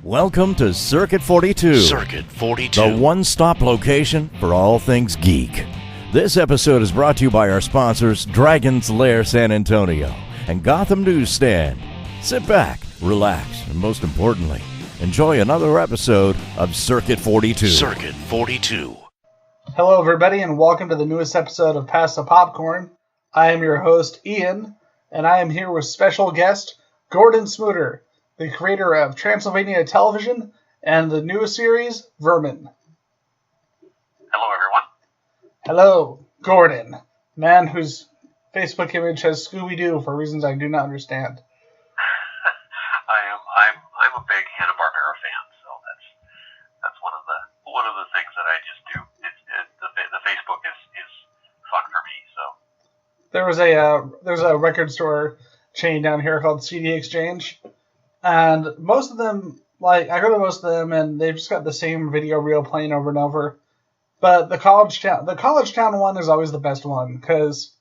Welcome to Circuit 42. Circuit 42. The one-stop location for all things geek. This episode is brought to you by our sponsors, Dragon's Lair San Antonio and Gotham Newsstand. Sit back, relax, and most importantly, enjoy another episode of Circuit 42. Circuit 42. Hello, everybody, and welcome to the newest episode of Pass the Popcorn. I am your host, Ian, and I am here with special guest, Gordon Smuder, the creator of Transylvania Television and the newest series, Vermin. Hello, everyone. Hello, Gordon, man whose Facebook image has Scooby-Doo for reasons I do not understand. I'm a big Hanna-Barbera fan, so that's one of the things that I just do. The Facebook is fun for me. So There's a record store chain down here called CD Exchange, and most of them, I go to most of them, and they've just got the same video reel playing over and over. But the college town one is always the best one, because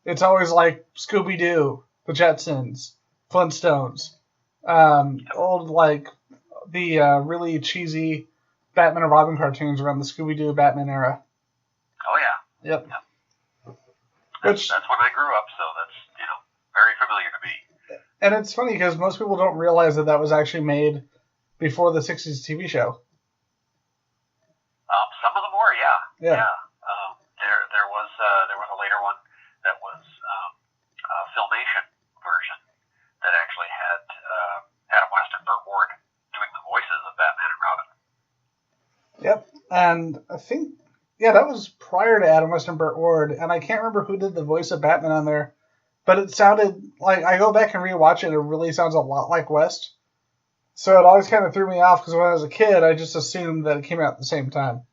it's always like Scooby-Doo, the Jetsons, Flintstones, old, the really cheesy Batman and Robin cartoons around the Scooby-Doo Batman era. Oh yeah. Yep. Yeah. That's when I grew up, so that's very familiar to me. And it's funny because most people don't realize that was actually made before the 60s TV show. Some of them were, yeah. Yeah. There was a later one that was a Filmation version that actually had Adam West and Burt Ward doing the voices of Batman and Robin. Yep, and I think, that was prior to Adam West and Burt Ward, and I can't remember who did the voice of Batman on there, but it sounded like, I go back and rewatch it, it really sounds a lot like West. So it always kind of threw me off, because when I was a kid, I just assumed that it came out at the same time.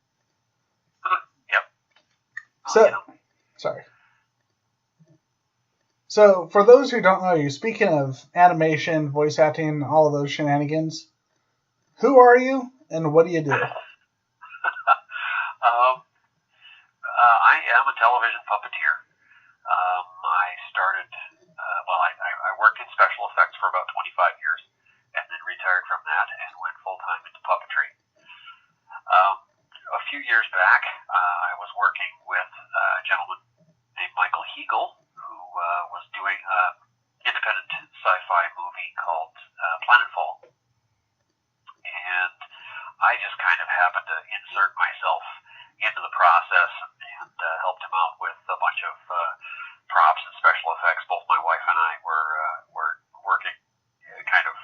Yep. Sorry. So, for those who don't know you, speaking of animation, voice acting, all of those shenanigans, who are you, and what do you do? I am a television puppeteer. I started, I worked in special effects for about 25 years, and then retired from that and went full-time into puppetry. A few years back, I was working with a gentleman named Michael Hegel, who was doing an independent sci-fi movie called Planetfall. And I just kind of happened to insert myself into the process and helped him out with a bunch of props and special effects. Both my wife and I were working, kind of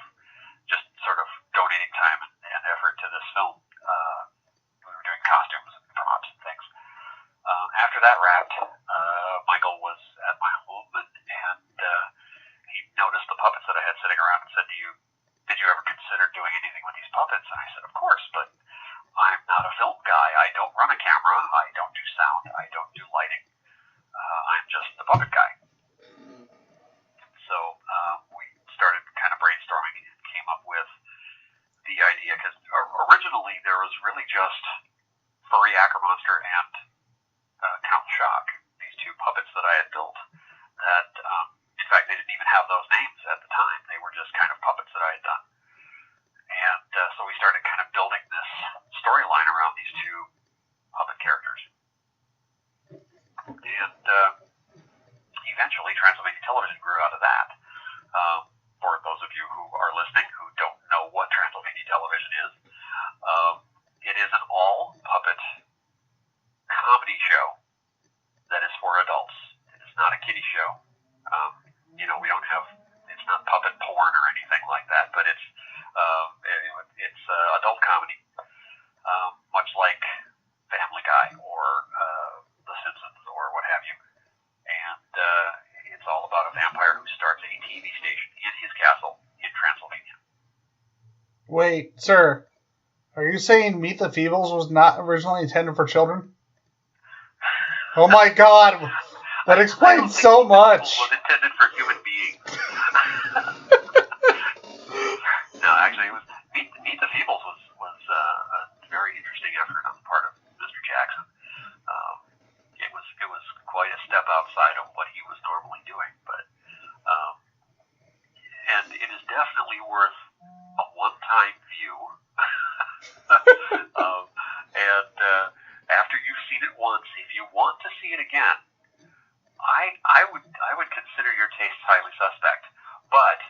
just sort of donating time and effort to this film. We were doing costumes and props and things. After that wrapped, Michael was at my home and he noticed the puppets that I had sitting around and said, did you ever consider doing anything with these puppets? And I said, of course, but I'm not a film guy. I don't run a camera. I don't do sound. I don't do lighting. I'm just the puppet guy. So we started kind of brainstorming and came up with the idea, because originally there was really just Furry Acromonster and Count Shock, these two puppets that I had built that, in fact, they didn't even have those names at the time. They were just kind of puppets that I had done. And so we started kind of building this storyline around these two puppet characters. And eventually Transylvania Television grew out of that. For those of you who are listening who don't know what Transylvania Television is, it is an all-puppet comedy show that is for adults. It is not a kiddie show. We don't have, it's not puppet porn or anything like that, but it's adult comedy, much like Family Guy or The Simpsons or what have you. And it's all about a vampire who starts a TV station in his castle in Transylvania. Wait, sir, are you saying Meet the Feebles was not originally intended for children? Oh my God, that explains so much. It was intended for human beings. No, actually, it was Meet the Feebles was a very interesting effort on the part of Mr. Jackson. It was quite a step outside of what he was normally doing, but and it is definitely worth a one-time time view. And after you've seen it once, if you want to see it again, I would consider your taste highly suspect. But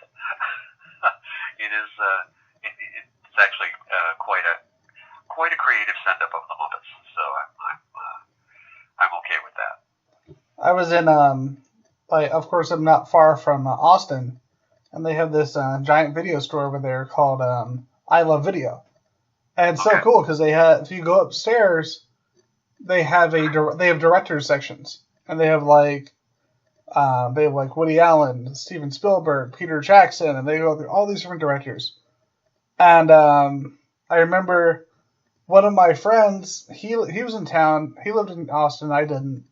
it's actually quite a creative send up of the Muppets. So I'm okay with that. I was in of course I'm not far from Austin, and they have this giant video store over there called I Love Video, and it's so cool because if you go upstairs, they have directors sections, and they have like Woody Allen, Steven Spielberg, Peter Jackson, and they go through all these different directors. And I remember one of my friends, he was in town, he lived in Austin, I didn't,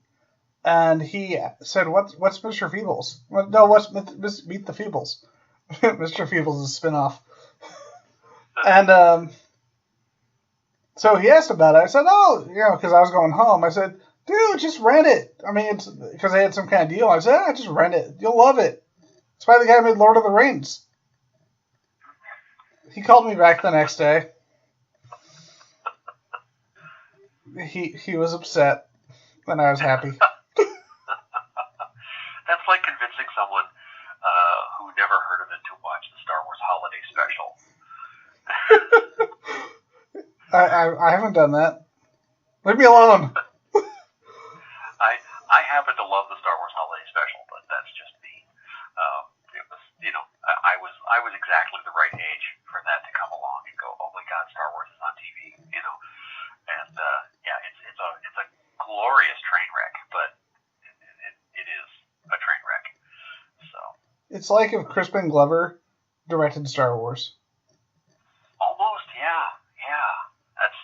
and he said, "What's Mr. Feebles?" No, what's Meet the Feebles? Mr. Feebles is a spinoff. And so he asked about it. I said, "Oh, because I was going home." I said, "Dude, just rent it." I mean, it's because they had some kind of deal. I said, "Just rent it. You'll love it." It's by the guy who made Lord of the Rings. He called me back the next day. He was upset, and I was happy. That's like convincing someone who never heard of it to watch the Star Wars Holiday Special. I haven't done that. Leave me alone. I happen to love the Star Wars Holiday Special, but that's just me. It was, I was exactly the right age for that to come along and go, oh my God, Star Wars is on TV, and it's a glorious train wreck, but it is a train wreck. So it's like if Crispin Glover directed Star Wars. Almost, yeah.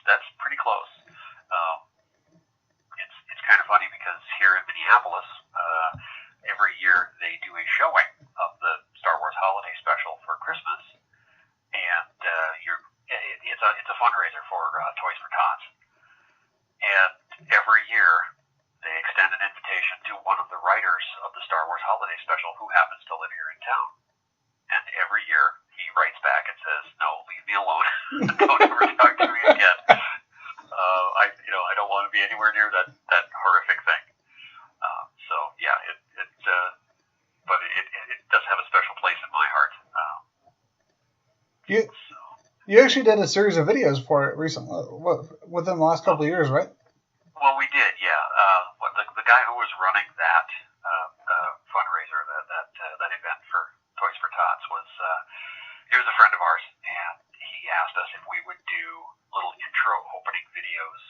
That's pretty close. It's kind of funny because here in Minneapolis, every year they do a showing of the Star Wars Holiday Special for Christmas, and it's a fundraiser for Toys for Tots. And every year they extend an invitation to one of the writers of the Star Wars Holiday Special who happens to live here in town. And every year he writes back and says, "No, leave me alone. Don't ever talk to me again. I don't want to be anywhere near that horrific thing." So yeah, but it does have a special place in my heart. You actually did a series of videos for it recently, within the last couple of years, right? Well, we did, yeah. The guy who was running that fundraiser, that event for Toys for Tots he was a friend of ours, and he asked us if we would do little intro opening videos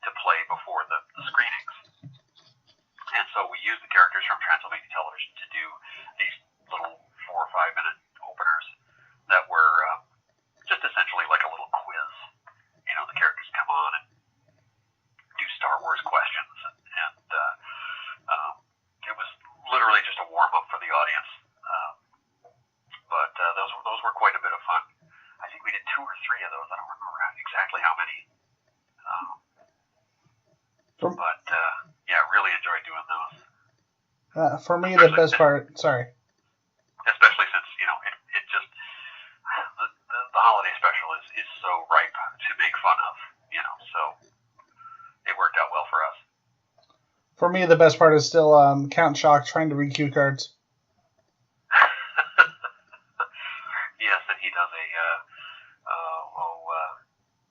to play before the screenings. And so we used the characters from Transylvania Television to do these little 4 or 5 minute openers that were just essentially like a little quiz. The characters come on and do Star Wars questions, and it was literally just a warm up for the audience. But those were quite a bit of fun. I think we did 2 or 3 of those. I don't remember exactly how many. But really enjoyed doing those. For me, the best part. Sorry. Especially since it just the holiday special is so ripe to make fun of. So it worked out well for us. For me, the best part is still Count Shock trying to read cue cards. Yes, and he does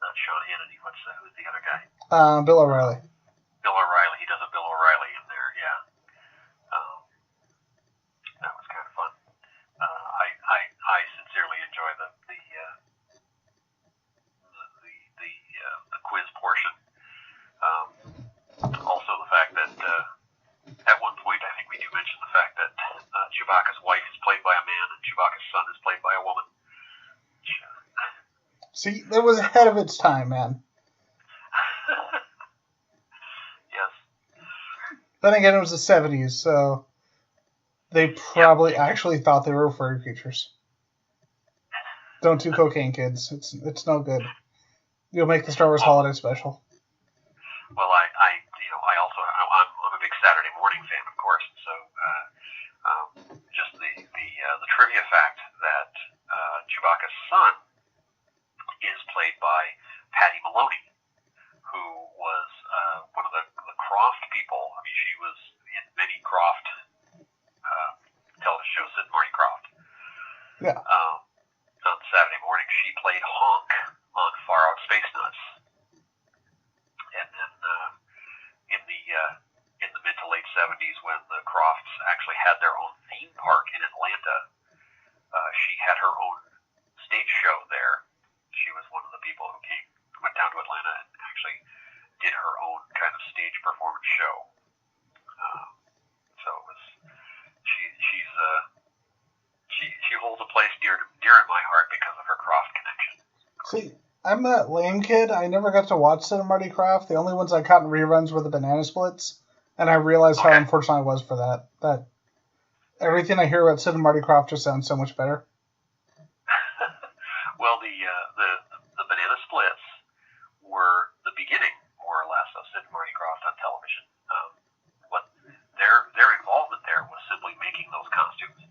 not Sean Hannity. Who's the other guy? Bill O'Reilly. Bill O'Reilly. He does a Bill O'Reilly in there. Yeah. That was kind of fun. I sincerely enjoy the quiz portion. Also, the fact that at one point I think we do mention the fact that Chewbacca's wife is played by a man and Chewbacca's son is played by a woman. See, that was ahead of its time, man. Yes. Then again, it was the 70s, so they probably actually thought they were furry creatures. Don't do cocaine, kids. It's no good. You'll make the Star Wars Holiday Special. Well, I'm a big Saturday morning fan, of course. So just the trivia fact that Chewbacca's son played by Patty Maloney, who was one of the Croft people. I mean, she was in many Croft television shows, Sid and Marty Croft. Yeah. On Saturday morning, she played Honk on Far Out Space Nuts. And then in the mid to late 70s, when the Crofts actually had their own theme park in Atlanta, she had her own stage show there. She was one of the people who went down to Atlanta and actually did her own kind of stage performance show. So it was she holds a place dear in my heart because of her Croft connection. See, I'm that lame kid. I never got to watch Sid and Marty Krofft. The only ones I caught in reruns were the Banana Splits, and I realized how unfortunate I was for that. That everything I hear about Sid and Marty Krofft just sounds so much better. Well, the Banana Splits were the beginning, more or less, of Sid and Marty Krofft on television. What their involvement there was simply making those costumes.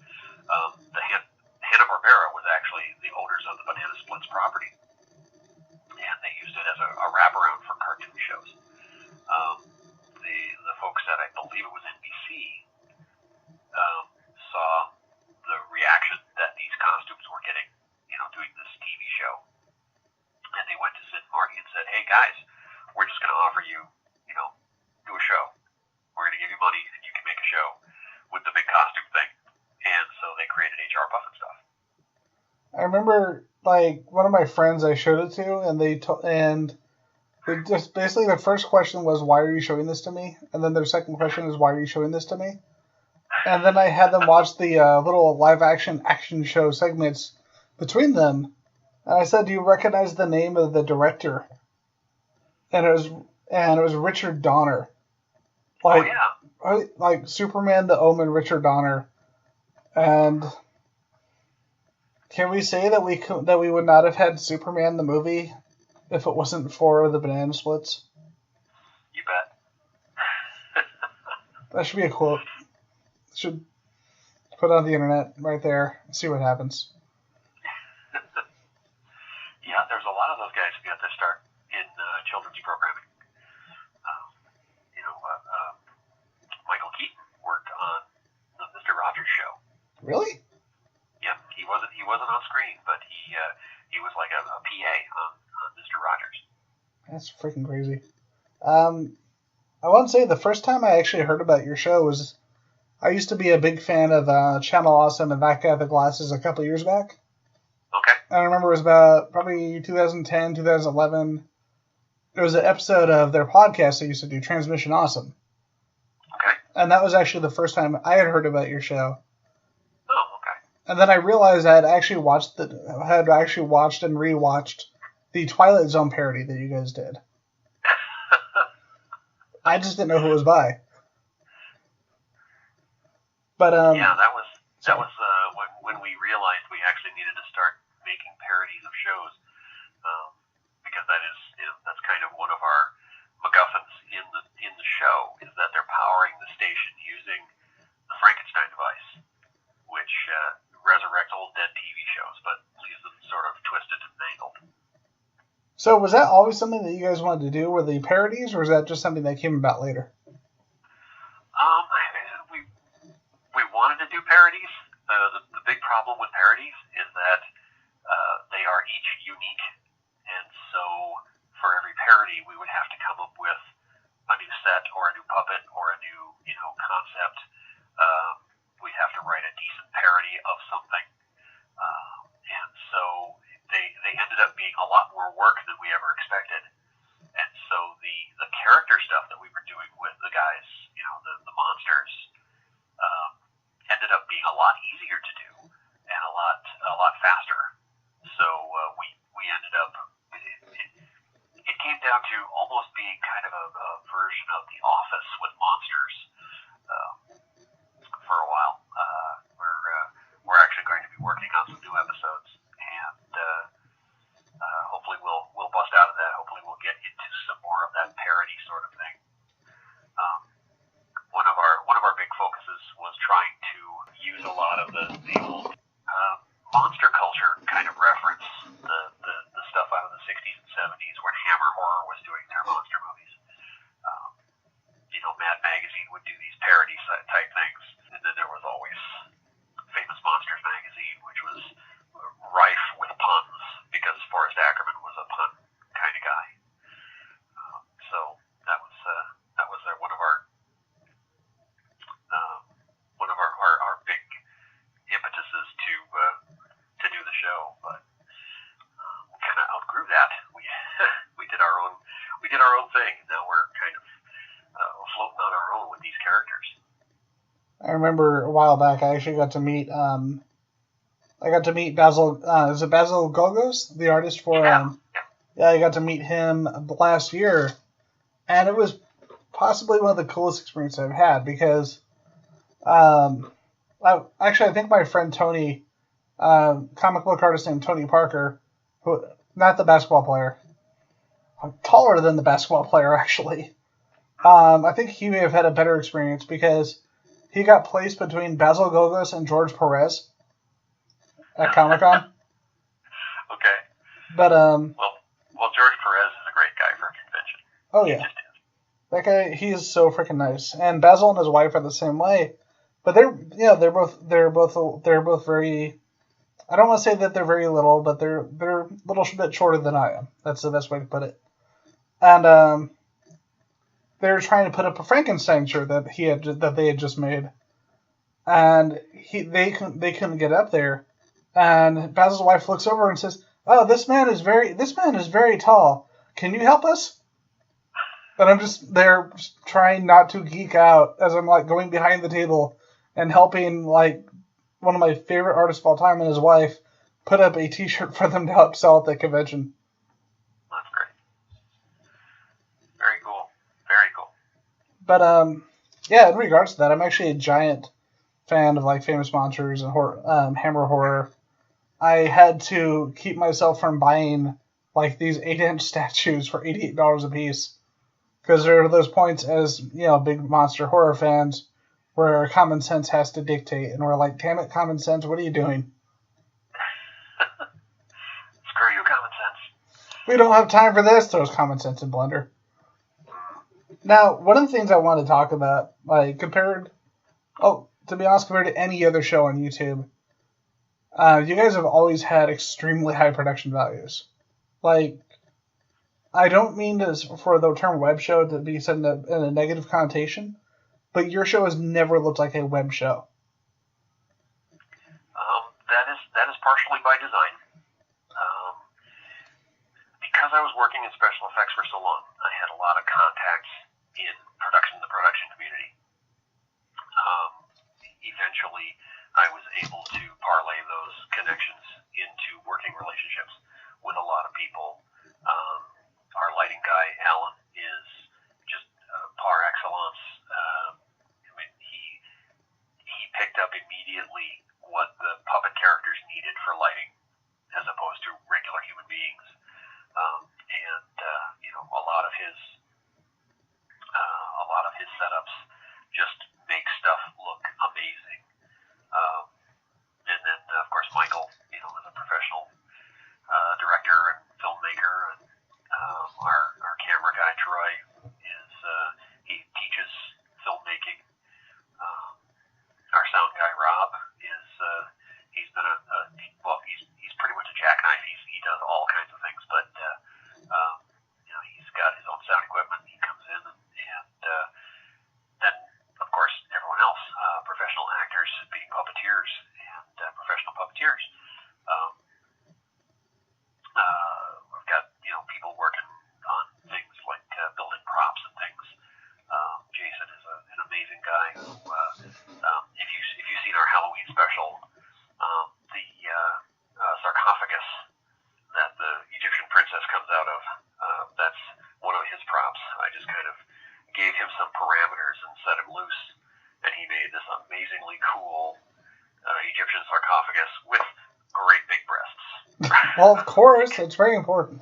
The Hanna-Barbera was actually the owners of the Banana Splits property, and they used it as a wraparound for cartoon shows. The folks at, I believe it was NBC, saw the reaction that these costumes were getting, doing this TV show, and they went to Sid and Marty and said, "Hey guys, we're just going to offer you, do a show. We're going to give you money, and you can make a show with the big costume thing." And so they created HR Buff and stuff. I remember, one of my friends I showed it to, and they just basically the first question was, "Why are you showing this to me?" And then their second question is, "Why are you showing this to me?" And then I had them watch the little live action show segments between them, and I said, "Do you recognize the name of the director?" And it was Richard Donner. Like Superman, The Omen, Richard Donner. And can we say that we would not have had Superman the movie if it wasn't for the Banana Splits? You bet. That should be a quote. Should put it on the internet right there. See what happens. Yeah, there's a lot of those guys who got their start in children's programming. Michael Keaton worked on the Mr. Rogers show. Really? Yeah, he wasn't on screen, but he was like a PA on Mr. Rogers. That's freaking crazy. I want to say the first time I actually heard about your show was I used to be a big fan of Channel Awesome and That Guy with the Glasses a couple years back. Okay. I remember it was about probably 2010, 2011. There was an episode of their podcast they used to do, Transmission Awesome. Okay. And that was actually the first time I had heard about your show. Oh, okay. And then I realized I had actually watched and rewatched the Twilight Zone parody that you guys did. I just didn't know who it was by. But yeah, that was when we realized we actually needed to start making parodies of shows, because that's kind of one of our MacGuffins in the show, is that they're powering the station using the Frankenstein device, which resurrects old dead TV shows, but leaves them sort of twisted and mangled. So was that always something that you guys wanted to do, were the parodies, or was that just something that came about later? We wanted to do parodies. The big problem with parodies is that they are each unique, and so for every parody we would have to come up with a new set or a new puppet or a new concept. We'd have to write a decent parody of something, and so they ended up being a lot more work than we ever expected. And so the character stuff that we were doing with the guys, the monsters, ended up being a lot easier to do and a lot faster. So we ended up it came down to almost being kind of a version of The Office with monsters for a while. We're actually going to be working on some new episodes, and hopefully we'll bust out of that. Hopefully I remember a while back I actually got to meet Basil. Is it Basil Gogos, the artist for? Yeah, I got to meet him last year, and it was possibly one of the coolest experiences I've had because, I think my friend Tony, comic book artist named Tony Parker, who not the basketball player, I'm taller than the basketball player actually. I think he may have had a better experience because he got placed between Basil Gogos and George Perez at Comic-Con. Okay. But well, George Perez is a great guy for a convention. Oh yeah, that guy, he is so freaking nice. And Basil and his wife are the same way. But they're both very. I don't want to say that they're very little, but they're a little bit shorter than I am. That's the best way to put it. And they were trying to put up a Frankenstein shirt that they had just made, and they couldn't get up there. And Basil's wife looks over and says, "Oh, this man is very tall. Can you help us?" And I'm just there trying not to geek out as I'm like going behind the table and helping like one of my favorite artists of all time and his wife put up a T-shirt for them to help sell at the convention. That's great. Very cool. Very cool. But yeah, in regards to that, I'm actually a giant fan of like Famous Monsters and horror, Hammer Horror. I had to keep myself from buying like these 8-inch statues for $88 a piece because there are those points as big monster horror fans where common sense has to dictate, and we're like, damn it, common sense, what are you doing? Screw you, common sense. We don't have time for this, throws common sense in blender. Now, one of the things I want to talk about, like compared to any other show on YouTube, you guys have always had extremely high production values. Like, I don't mean for the term web show to be said in a negative connotation, but your show has never looked like a web show. That is partially by design. Because I was working in special effects for so long, I had a lot of contacts in the production community. Eventually, I was able to parlay those connections into working relationships with a lot of people. Our lighting guy, Alan, is just par excellence. He picked up immediately what the puppet characters needed for lighting, as opposed to regular human beings. A lot of his setups just make stuff look amazing. And then, of course, Michael, is a professional director and filmmaker, and our camera guy Troy he teaches filmmaking. Our sound guy Rob he's been he's pretty much a jackknife. He does all kinds of things, but he's got his own sound equipment. He comes in and then of course everyone else, professional actors being puppeteers and professional puppeteers. We've got people working on things like building props and things. Jason is an amazing guy who, if you've seen our Halloween special, the sarcophagus that the Egyptian princess comes out of, that's one of his props. I just kind of gave him some parameters and set him loose, and he made this amazingly cool Egyptian sarcophagus with great big breasts. Well, of course, it's very important.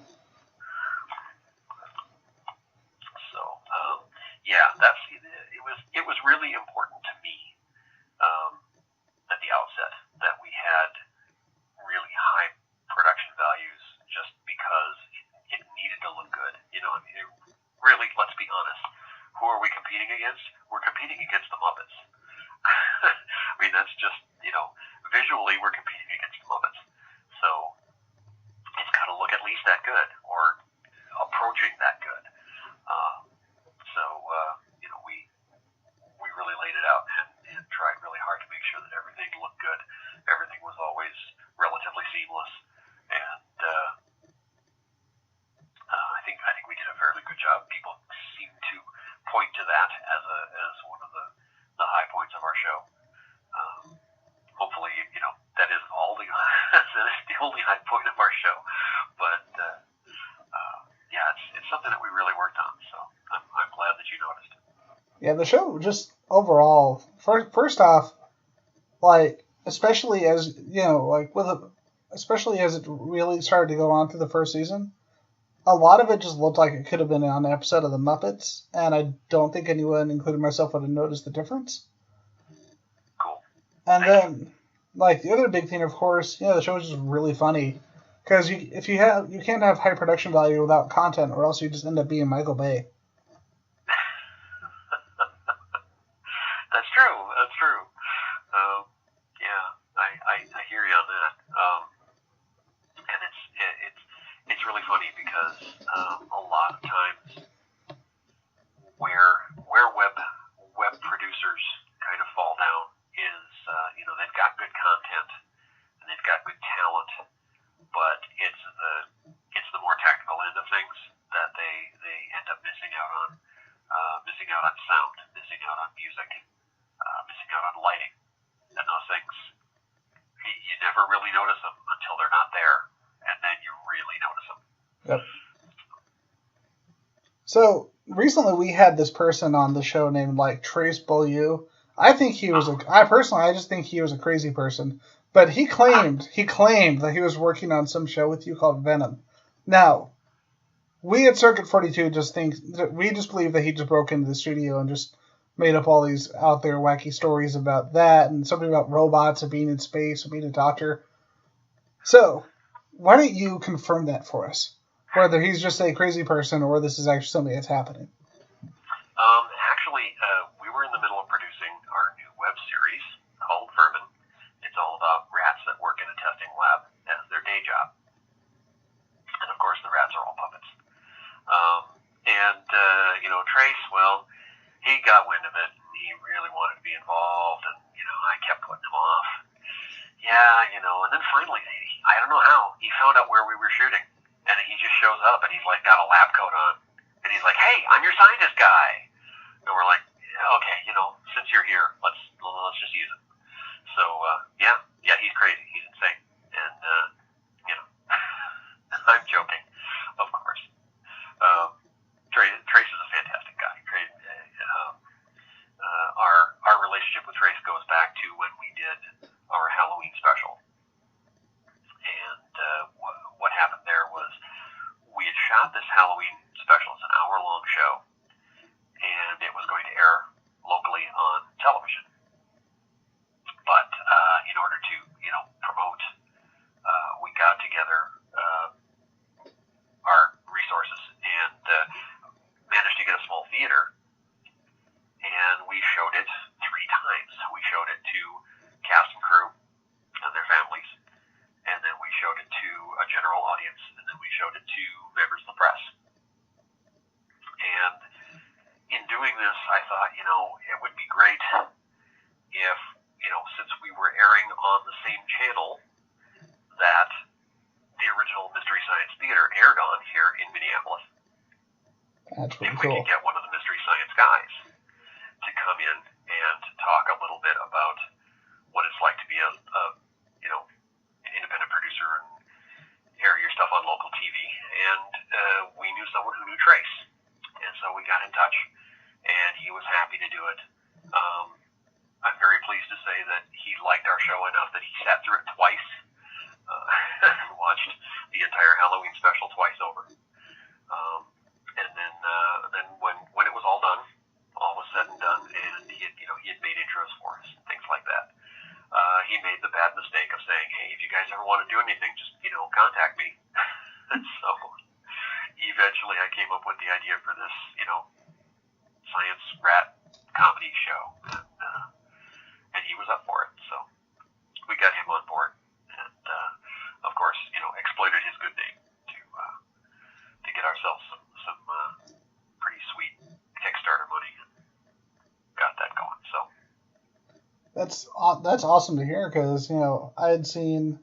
So, it was really important to me at the outset that we had really high production values, just because it needed to look good. Really, let's be honest. Who are we competing against? We're competing against the Muppets. I mean, that's just, visually we're competing against the Muppets. So it's got to look at least that good, or approaching that good. We really laid it out and tried really hard to make sure that everything looked good. Everything was always relatively seamless, and I think we did a fairly good job. People seem to point to that as one of the high points of our show. something that we really worked on. So I'm glad that you noticed it. Yeah, the show just overall, first off, like, especially as, you know, like, especially as it really started to go on through the first season, a lot of it just looked like it could have been on an episode of the Muppets, and I don't think anyone, including myself, would have noticed the difference. Cool. And then, like, the other big thing, of course, you know, the show is just really funny. Because you can't have high production value without content, or else you just end up being Michael Bay. That's true. That's true. Yeah, I hear you on that. And it's really funny because a lot of times where web producers kind of fall down is you know, they've got good content and they've got good talent, but it's the more technical end of things that they end up missing out on sound, missing out on music, missing out on lighting, and those things you never really notice them until they're not there, and then you really notice them. Yep. So recently we had this person on the show named like Trace Beaulieu. I think he was I just think he was a crazy person. But he claimed that he was working on some show with you called Venom. Now, we at Circuit 42 just believe that he just broke into the studio and just made up all these out there wacky stories about that and something about robots and being in space and being a doctor. So, why don't you confirm that for us? Whether he's just a crazy person or this is actually something that's happening. Actually, we were in the middle of producing our new web series called Vermin. It's all about rats that work in a testing lab as their day job. And of course, the rats are all puppets. You know, Trace, well, he got wind of it, and he really wanted to be involved, and, you know, I kept putting him off. Yeah, you know, and then finally, I don't know how, he found out where we were shooting, and he just shows up, and he's, like, got a lab coat on, and he's like, hey, I'm your scientist guy. And we're like, okay, you know, since you're here, let's just use it. So, yeah, he's crazy. He's insane. And, you know, I'm joking, of course. Trace is a fantastic guy. Our relationship with Trace goes back to when we did our Halloween special. And what happened there was we had shot this Halloween special. It's an hour-long show. And it was going to air locally on television. But in order to, you know, promote, we got together our resources and managed to get a small theater. And we showed it 3 times. We showed it to cast and crew and their families. And then we showed it to a general audience. And then we showed it to members of the press. And in doing this, I thought, you know, it would be great if, you know, since we were airing on the same channel that the original Mystery Science Theater aired on here in Minneapolis, That's pretty if we cool. could get one of the Mystery Science guys to come in and talk a little bit about what it's like to be a you know, an independent producer and air your stuff on local TV. And we knew someone who knew Trace. And so we got in touch, and he was happy to do it. I'm very pleased to say that he liked our show enough that he sat through it twice, watched the entire Halloween special twice over. And then when it was all done, all was said and done, and he had made intros for us and things like that. He made the bad mistake of saying, hey, if you guys ever want to do anything, just, you know, contact me. And so eventually I came up with the idea for this, you know, science rat comedy show. And he was up for it. So we got him on board. And, of course, you know, exploited his good name to get ourselves some pretty sweet Kickstarter money. Got that going. So That's awesome to hear because, you know, I had seen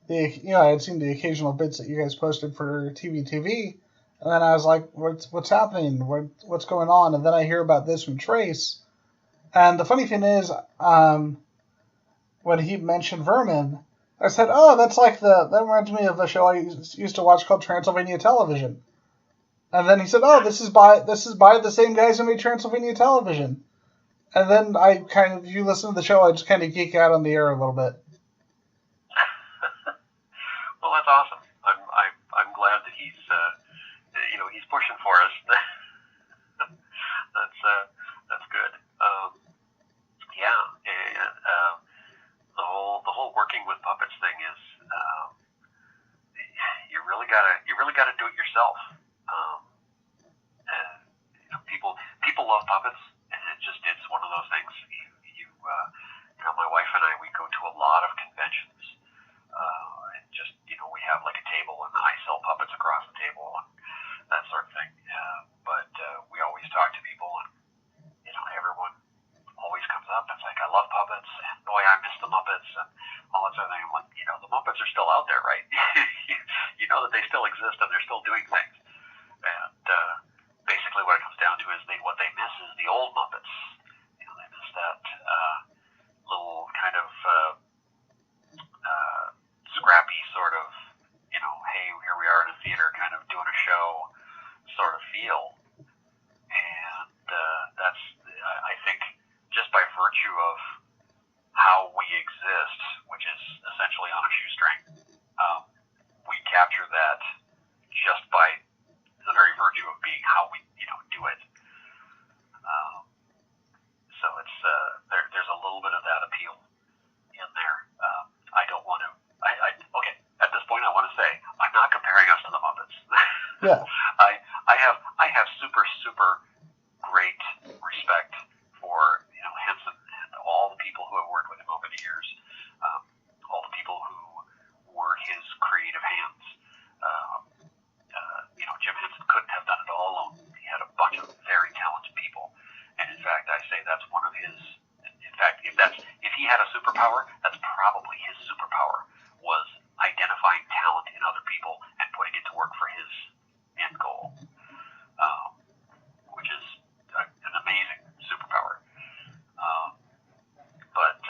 the occasional bits that you guys posted for TV, and then I was like, what's happening? What's going on? And then I hear about this from Trace. And the funny thing is, when he mentioned Vermin, I said, oh, that reminds me of a show I used to watch called Transylvania Television. And then he said, "Oh, this is by the same guys who made Transylvania Television." And then you listen to the show, I just kind of geek out on the air a little bit. Well, that's awesome. I'm glad that he's he's pushing for us. That's good. Yeah, and the whole working with puppets thing is you really gotta do it yourself. And, people love puppets, and it's one of those things. My wife and I, we go to a lot of conventions, and we have like a table, and I sell puppets across the table and that sort of thing. But we always talk to people, and everyone always comes up and it's like, I love puppets, and boy, I miss the Muppets, and all that sort of thing. I'm like, the Muppets are still out there, right? you know that they still exist and they're still doing things. And basically what it comes down to is what they miss is the old Muppets. They miss that little kind of scrappy sort of, hey, here we are in a theater kind of doing a show sort of feel. And that's, I think, just by virtue of how we exist, which is essentially on a shoestring, we capture that just by the very virtue of being how we, do it. So it's there's a little bit of that appeal in there. I don't want to. Okay. At this point, I want to say I'm not comparing us to the Muppets. Yeah. I have super great respect for Henson and all the people who have worked with him over the years, all the people who were his creative hands. Jim Henson couldn't have done it all alone. He had a bunch of very talented people, and in fact, I say that's one of his. In fact, if he had a superpower, that's probably his superpower, was identifying talent in other people and putting it to work for his end goal, which is an amazing superpower. But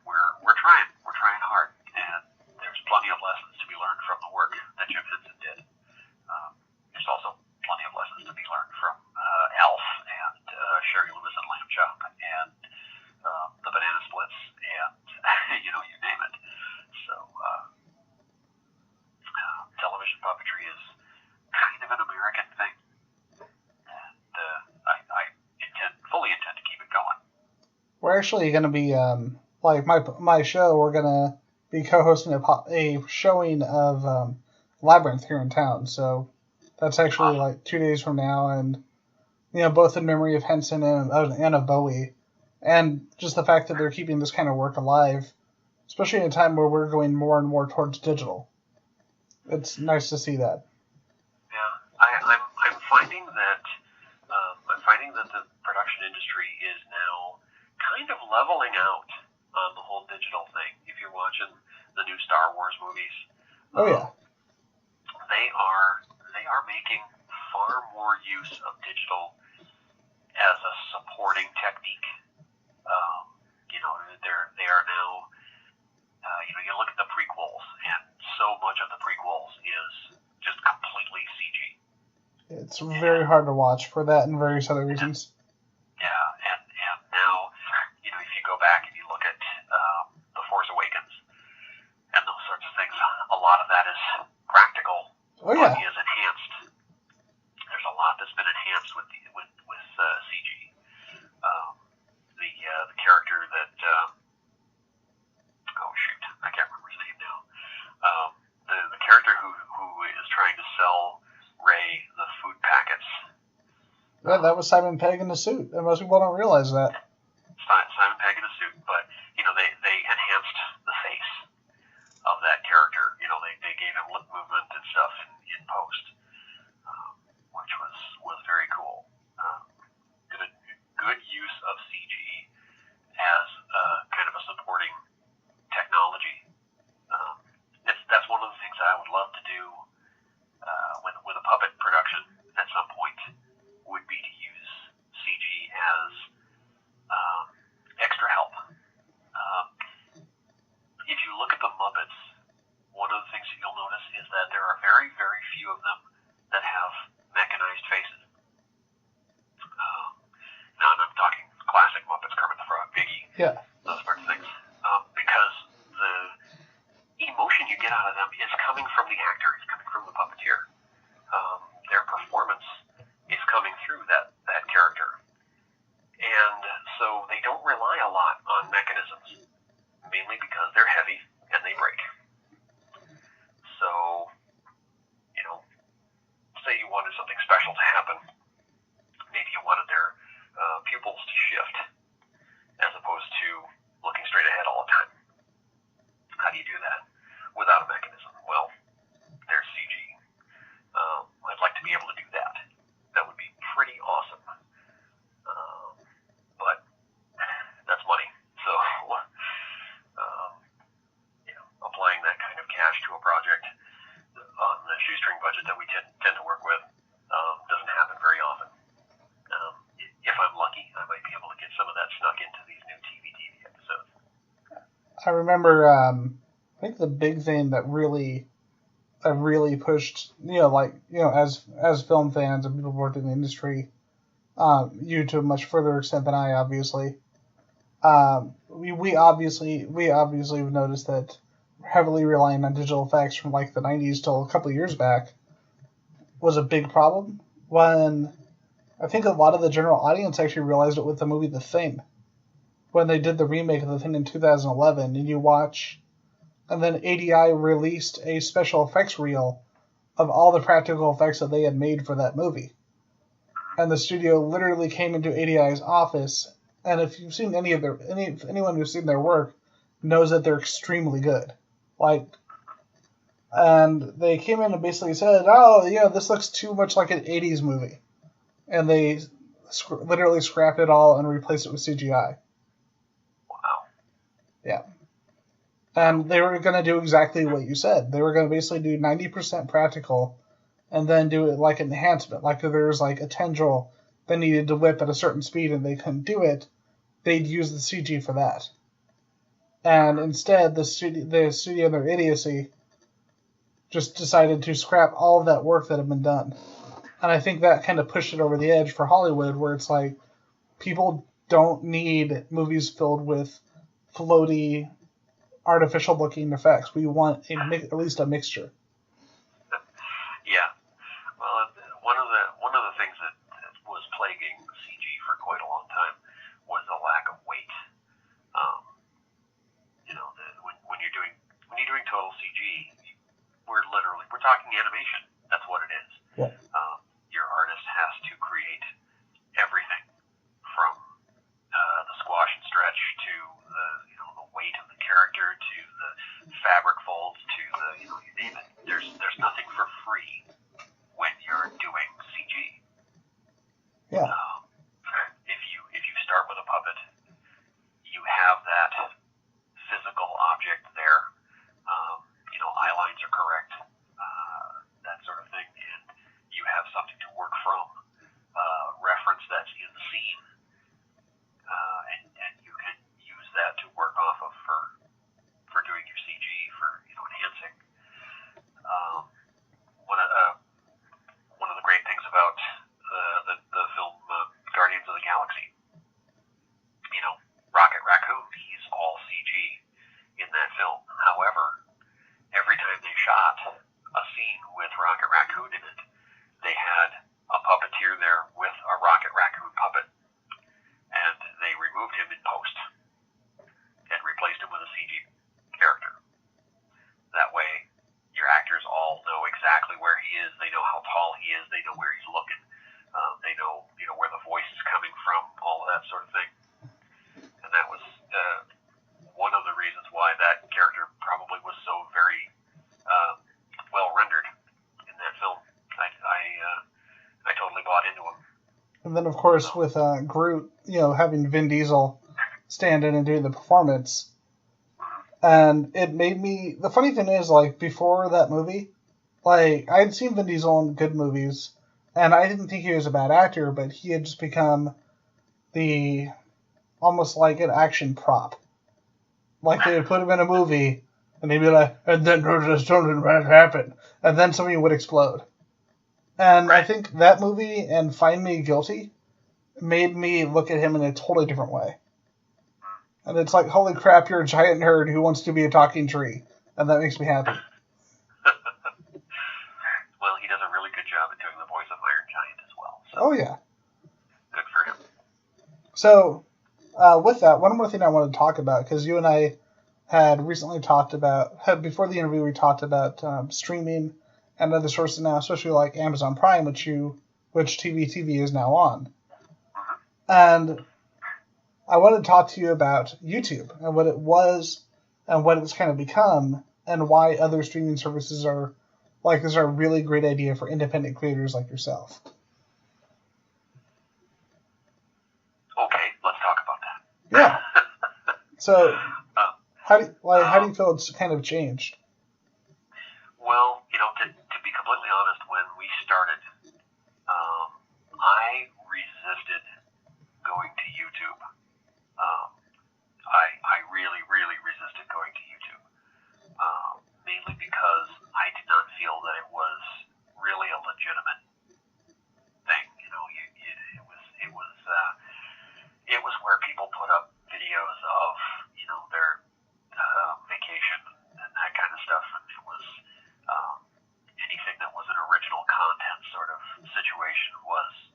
we're trying hard, and there's plenty of lessons to be learned from the work that Jim Henson did. There's also plenty of lessons to be learned from Alf and Sherry Lewis and Lamb Chop and the Banana Splits and you name it. So television puppetry is kind of an American thing, and I fully intend to keep it going. We're actually going to be my show. We're going to be co-hosting a showing of Labyrinth here in town. So that's actually like 2 days from now, and both in memory of Henson and of Bowie, and just the fact that they're keeping this kind of work alive, especially in a time where we're going more and more towards digital. It's nice to see that. Yeah, I'm finding that the production industry is now kind of leveling out on the whole digital thing. If you're watching the new Star Wars movies, oh yeah, they are making far more use of digital as a supporting technique. They are now. You look at the prequels, and so much of the prequels is just completely CG. It's very hard to watch for that and various other reasons. Yeah, and now, if you go back and you look at The Force Awakens and those sorts of things, a lot of that is practical. Oh yeah. Is enhanced. There's a lot that's been enhanced with CG. The character that I can't remember his name now. The character who is trying to sell Rey the food packets. Yeah, that was Simon Pegg in the suit, and most people don't realize that. Simon Pegg in a suit, but they enhanced the face of that character. They gave him lip movement and stuff in post, which was very cool. Good use of CG as kind of a supporting technology. That's one of the things I would love to do with a puppet production at some point, would be to use CG as Yeah. those sorts of things, because the emotion you get out of them is coming from the actor, it's coming from the puppeteer. Their performance is coming through that character. And so they don't rely a lot on mechanisms, mainly because they're heavy and they break. So, say you wanted something special to happen. Maybe you wanted their pupils to shift as opposed to looking straight ahead all the time. How do you do that without a mechanism? Well, there's CG. I'd like to be able to do that. That would be pretty awesome. But that's money. So, applying that kind of cash to a project on the shoestring budget that we tend to work with doesn't happen very often. If I'm lucky, I might be able to get some of that snuck into these new TV episodes. I remember, I think the big thing that really pushed, as film fans and people who worked in the industry, you to a much further extent than I, obviously. We obviously have noticed that heavily relying on digital effects from like the 90s till a couple of years back was a big problem, when I think a lot of the general audience actually realized it with the movie The Thing, when they did the remake of The Thing in 2011, and you watch, and then ADI released a special effects reel of all the practical effects that they had made for that movie. And the studio literally came into ADI's office, and if you've seen anyone who's seen their work knows that they're extremely good. And they came in and basically said, this looks too much like an 80s movie. And they literally scrapped it all and replaced it with CGI. Wow. Yeah. And they were going to do exactly what you said. They were going to basically do 90% practical and then do it like an enhancement. Like if there was like a tendril that needed to whip at a certain speed and they couldn't do it, they'd use the CG for that. And instead, the studio in their idiocy just decided to scrap all of that work that had been done. And I think that kind of pushed it over the edge for Hollywood, where it's like, people don't need movies filled with floaty, artificial-looking effects. We want at least a mixture. Yeah. Well, one of the things that was plaguing CG for quite a long time was the lack of weight. When you're doing total CG, we're talking animation. That's what it is. Yeah. Your artist has to create everything from the squash and stretch to the weight of the character to the fabric folds to the you name it. There's nothing for free when you're doing CG. Yeah. If you start with a puppet, you have that physical object there. Eye lines are correct, that sort of thing, and you have something to work from, reference that's in the scene, and you can use that to work off of for doing your CG, for enhancing. One of the great things about the film Guardians of the Galaxy, Rocket Raccoon, he's all CG in that film. However, every time they shot a scene with Rocket Raccoon in it, they had a puppeteer there with a Rocket Raccoon puppet, and they removed him in post and replaced him with a CG character. That way, your actors all know exactly where he is. They know how tall he is. They know where he's looking. They know where the voice is coming from. All of that sort of thing. And that was one of the reasons why that character probably was so very well rendered in that film. I totally bought into him. And then, of course, with Groot, having Vin Diesel stand in and do the performance. And it made me... The funny thing is, before that movie, I had seen Vin Diesel in good movies, and I didn't think he was a bad actor, but he had just become almost like an action prop. They would put him in a movie, and they'd be like, and then something might happen. And then something would explode. And I think that movie and Find Me Guilty made me look at him in a totally different way. And it's like, holy crap, you're a giant nerd who wants to be a talking tree. And that makes me happy. Well, he does a really good job at doing the voice of Iron Giant as well. So Oh, yeah. good for him. So, with that, one more thing I want to talk about, because you and I had recently talked about, before the interview, we talked about streaming and other sources now, especially like Amazon Prime, which TV is now on. And I want to talk to you about YouTube and what it was and what it's kind of become and why other streaming services are is a really great idea for independent creators like yourself. Okay, let's talk about that. Yeah. So, how do you feel it's kind of changed? Well, to be completely honest, when we started, I resisted going to YouTube. I really, really resisted going to YouTube, mainly because I did not feel that it was really a legitimate thing. It was where people put up videos of their vacation and that kind of stuff, and it was anything that was an original content sort of situation was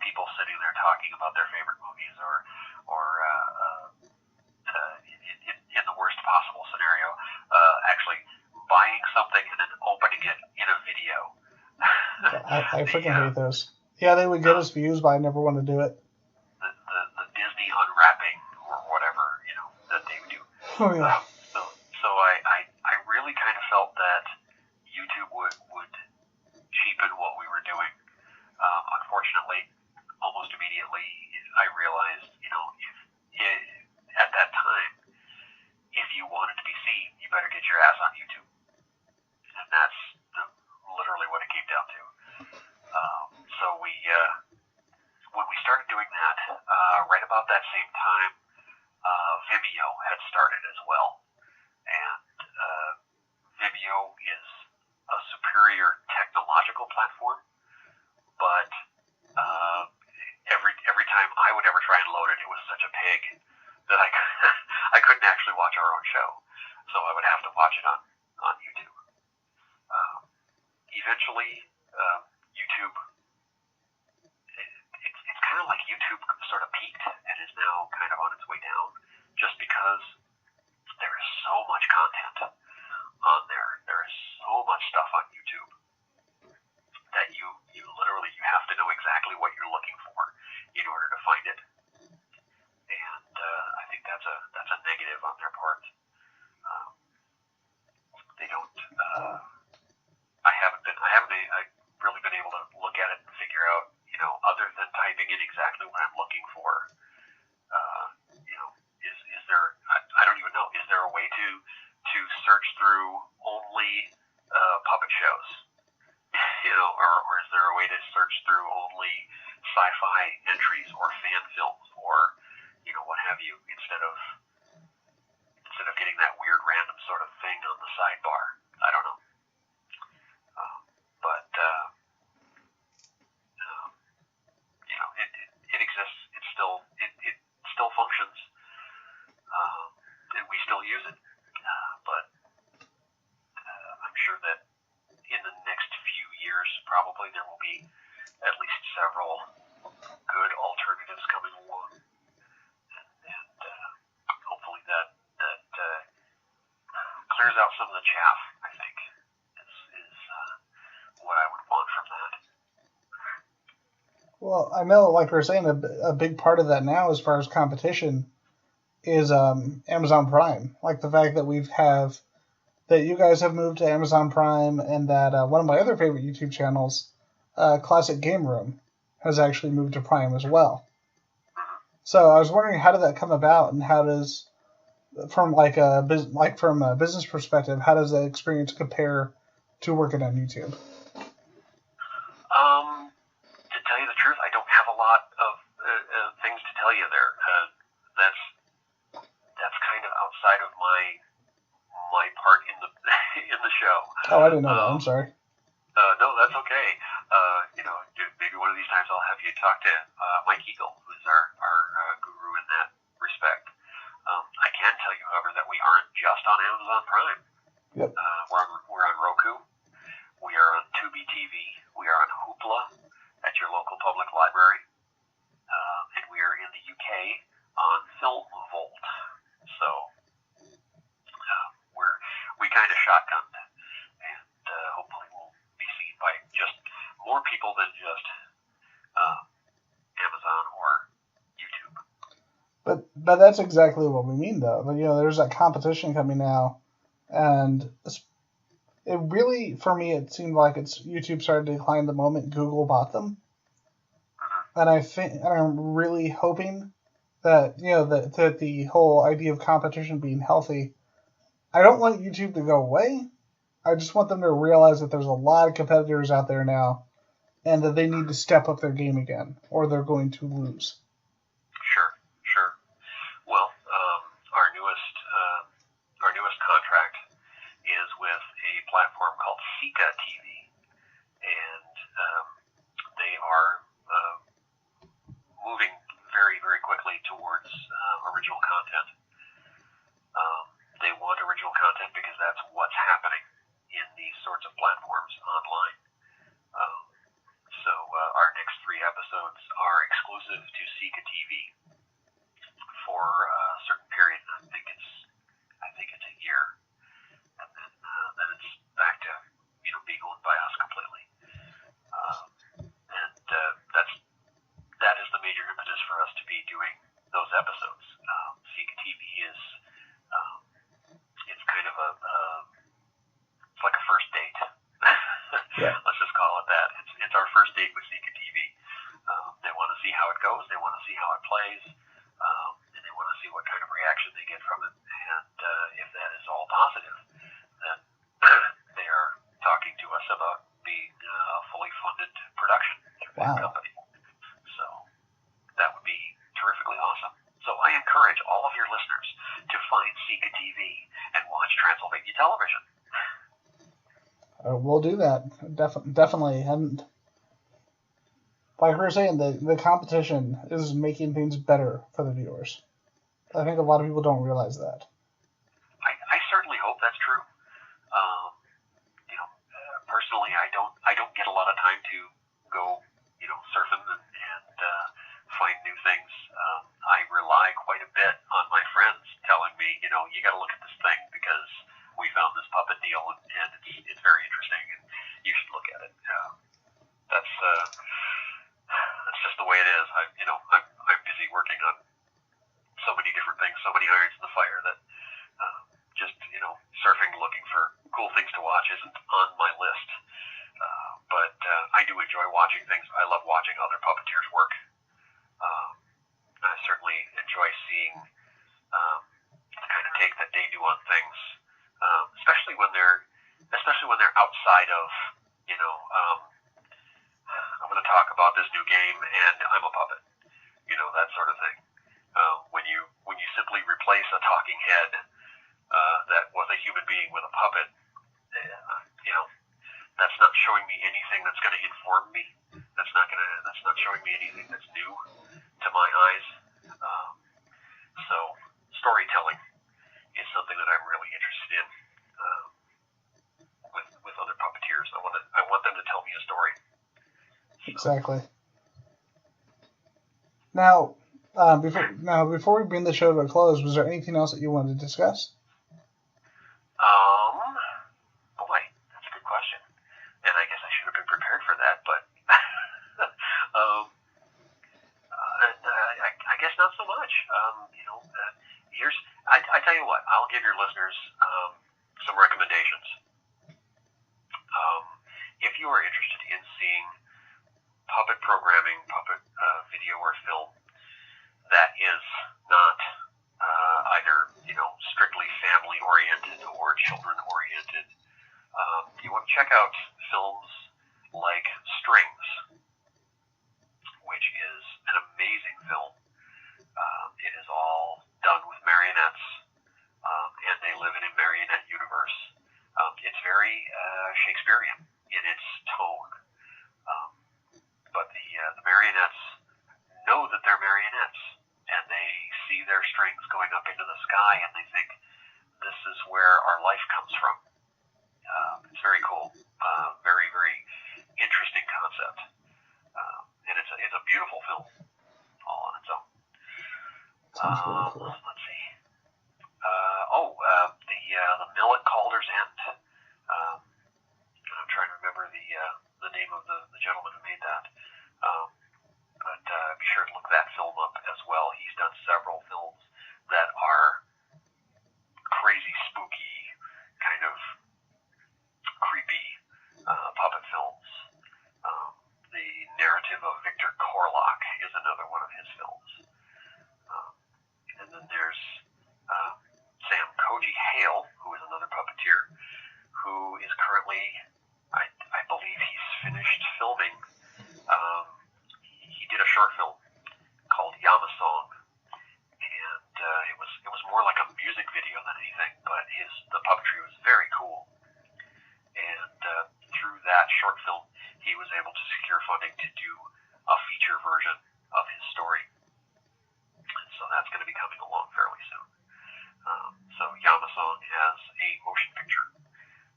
people sitting there talking about their favorite movies or in the worst possible scenario, actually buying something and then opening it in a video. I freaking hate those. Yeah, they would get us views, but I never want to do it. The Disney unwrapping or whatever, that they would do. Oh, yeah. So I really kind of felt that YouTube would cheapen what we were doing. Unfortunately, almost immediately, I realized, at that time, if you wanted to be seen, you better get your ass on YouTube. And that's literally what it came down to. So when we started doing that, right about that same time, Vimeo had started as well. And Vimeo is a superior technological platform, but every time I would ever try and load it, it was such a pig that I couldn't actually watch our own show. So I would have to watch it on YouTube. Eventually, YouTube, it's kind of like YouTube sort of peaked and is now kind of on its way down, just because there is so much content on there. There is so much stuff on YouTube that you literally have to know exactly what you're looking for in order to find it. And I think that's a negative on their part. They don't. I've really been able to look at it and figure out, other than typing in exactly what I'm looking for, is there? I don't even know. Is there a way to search through only puppet shows? Or is there a way to search through only sci-fi entries or fan films or what have you, instead of getting that weird random sort of thing on the sidebar? I don't know. But it exists. It still functions. And we still use it. But I'm sure that in the next few years, probably there will be at least several good alternatives coming along, and hopefully that clears out some of the chaff. I think is what I would want from that. Well, I know, like we were saying, a big part of that now, as far as competition, is Amazon Prime. Like the fact that that you guys have moved to Amazon Prime, and that one of my other favorite YouTube channels, Classic Game Room, has actually moved to Prime as well. So I was wondering, how did that come about, and how does, from a business perspective, how does that experience compare to working on YouTube? To tell you the truth, I don't have a lot of things to tell you there. That's kind of outside of my part in the show. Oh, I didn't know that. I'm sorry. No, that's okay. Maybe one of these times I'll have you talk to Mike Eagle, who's our guru in that respect. just on Amazon Prime. Yep. We're on Roku. We are on Tubi TV. We are on Hoopla at your local public library. And we are in the UK on Film Volt. So we kind of shotgunned, and hopefully we'll be seen by just more people than just Amazon or YouTube. But that's exactly what we mean, though. You know, there's that competition coming now, and it really, for me, it seemed like YouTube started to decline the moment Google bought them. And I'm really hoping that, you know, that the whole idea of competition being healthy, I don't want YouTube to go away. I just want them to realize that there's a lot of competitors out there now, and that they need to step up their game again, or they're going to lose. Sure. Well, our newest contract is with a platform called Sika TV, and they are moving very, very quickly towards original content. They want original content because that's what's happening in these sorts of platforms online. So our next 3 episodes are exclusive to Sika TV for a certain period. I think it's a year, and then it's back to being owned by us completely. And that is the major impetus for us to be doing those episodes. Sika TV is it's kind of it's like a first date. Yeah. Let's just call it that. It's our first date with Sika TV. They want to see how it goes. They want to see how it plays, and they want to see what kind of reaction they get from it. And if that is all positive, then they are talking to us about being a fully funded production through that company. So that would be terrifically awesome. So I encourage all of your listeners to find Sika TV and watch Transylvania Television. We'll do that. Definitely. And like we were saying, the competition is making things better for the viewers. I think a lot of people don't realize that. I certainly hope that's true. Personally, I don't get a lot of time to go, surfing and find new things. I rely quite a bit on my friends telling me, you got to look at this thing because we found this puppet deal and it's very interesting and you should look at it. That's just the way it is. I'm busy working on so many different things, so many irons in the fire that just surfing, looking for cool things to watch isn't on my list. But I do enjoy watching things. I love watching other puppeteers work. I certainly enjoy seeing the kind of take that they do on things, especially when they're outside of I'm going to talk about this new game and I'm a puppet, that sort of thing. When you simply replace a talking head that was a human being with a puppet, that's not showing me anything that's going to inform me. That's not showing me anything that's new to my eyes. So storytelling is something that I'm really interested in with other puppeteers. I want them to tell me a story. Exactly. Now, before we bring the show to a close, was there anything else that you wanted to discuss? Boy, that's a good question. And I guess I should have been prepared for that, but I guess not so much. I tell you what, I'll give your listeners some recommendations. If you are interested in seeing puppet programming, puppet video or film that is not either strictly family oriented or children oriented, you want to check out films like Strings, which is an amazing film. It is all done with marionettes, and they live in a marionette universe. It's very Shakespearean in its tone, but the marionettes know that they're marionettes, and they see their strings going up into the sky, and they think, this is Sounds really cool. Let's see. The Millet Calder's End. I'm trying to remember the name of the gentleman who made that. But be sure to look that film up as well. He's done several films that are crazy, spooky, kind of creepy puppet films. The Narrative of Victor Corlock is another one of his films. And then there's Sam Koji Hale, who is another puppeteer, who is currently, I believe he's finished filming. He did a short film called Yama Song, and it was more like a music video than anything, but the puppetry was very cool. And through that short film, he was able to secure funding to do a feature version of his story. And so that's going to be coming along fairly soon. So Yama Song as a motion picture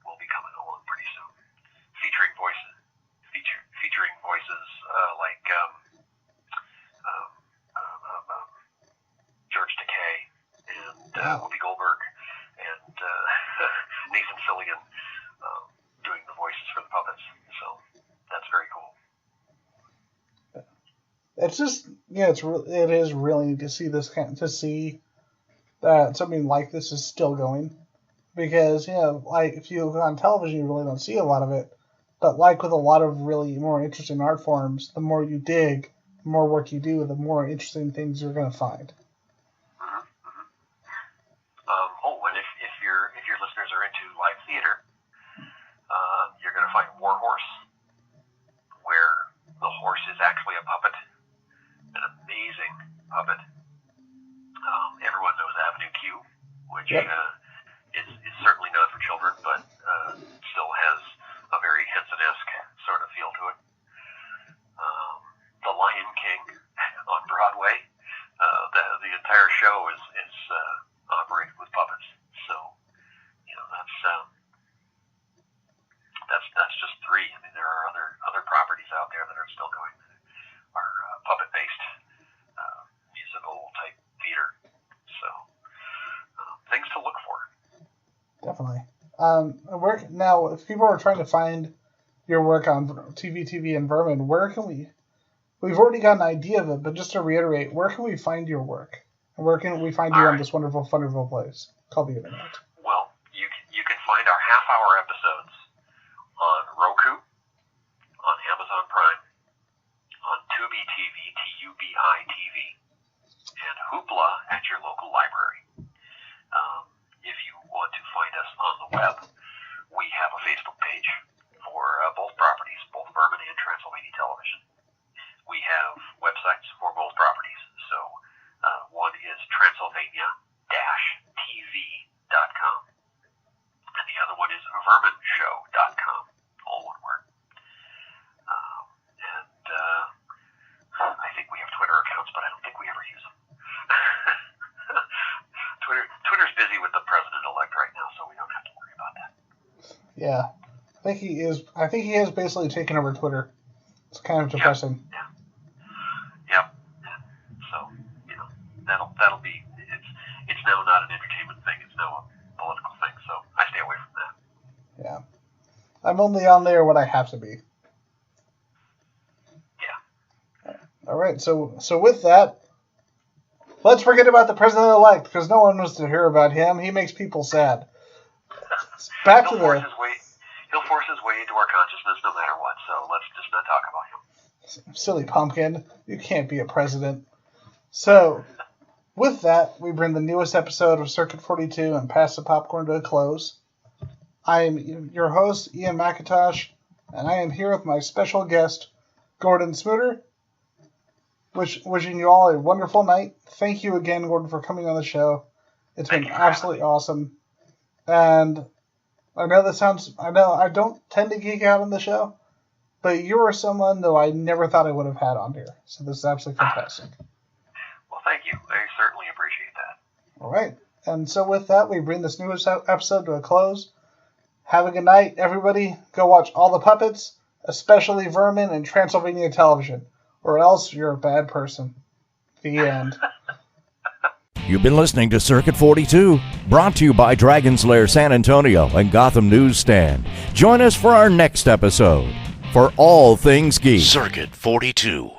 will be coming along pretty soon, featuring voices like George Takei and Whoopi Goldberg and Nathan Fillion doing the voices for the puppets. So that's very cool. It's just, it is really neat to see that something like this is still going, because like if you look on television, you really don't see a lot of it. But like with a lot of really more interesting art forms, the more you dig, the more work you do, the more interesting things you're going to find. And if your listeners are into live theater, you're going to find War Horse, where the horse is actually a puppet, an amazing puppet. Everyone knows Avenue Q, which is certainly not for children, but still has a very Henson-esque sort of feel to it. The Lion King on Broadway, the entire show is operated with puppets. So, that's just three. I mean, there are other properties out there that are still going that are puppet-based musical type theater. So, things to look for. Definitely. Now, if people are trying to find your work on TV and Vermin, where can we? We've already got an idea of it, but just to reiterate, where can we find your work? And where can we find you on this wonderful place called the Internet? Well, you can find our half-hour episodes on Roku, on Amazon Prime, on Tubi TV, Tubi TV, and Hoopla at your local library. If you want to find us on the web, we have a Facebook page for both properties, both Vermin and Transylvania Television. We have websites for both properties. So one is Transylvania-TV.com, and the other one is verminshow.com, all one word. I think we have Twitter accounts, but I don't think we ever use them. Twitter's busy with the president-elect right now, so we don't have to worry about that. Yeah, I think he is basically taking over Twitter. It's kind of depressing. Yep. So that'll be it's now not an entertainment thing. It's now a political thing. So I stay away from that. Yeah, I'm only on there when I have to be. Yeah. All right. So with that, let's forget about the president-elect, because no one wants to hear about him. He makes people sad. He'll force his way into our consciousness no matter what, so let's just not talk about him. Silly pumpkin. You can't be a president. So, with that, we bring the newest episode of Circuit 42 and Pass the Popcorn to a close. I am your host, Ian McIntosh, and I am here with my special guest, Gordon Smuder. Wishing you all a wonderful night. Thank you again, Gordon, for coming on the show. It's been absolutely awesome. And I know I don't tend to geek out on the show, but you are someone that I never thought I would have had on here. So this is absolutely fantastic. Well, thank you. I certainly appreciate that. All right. And so with that, we bring this newest episode to a close. Have a good night, everybody. Go watch all the puppets, especially Vermin and Transylvania Television, or else you're a bad person. The end. You've been listening to Circuit 42, brought to you by Dragon's Lair San Antonio and Gotham Newsstand. Join us for our next episode. For all things geek. Circuit 42.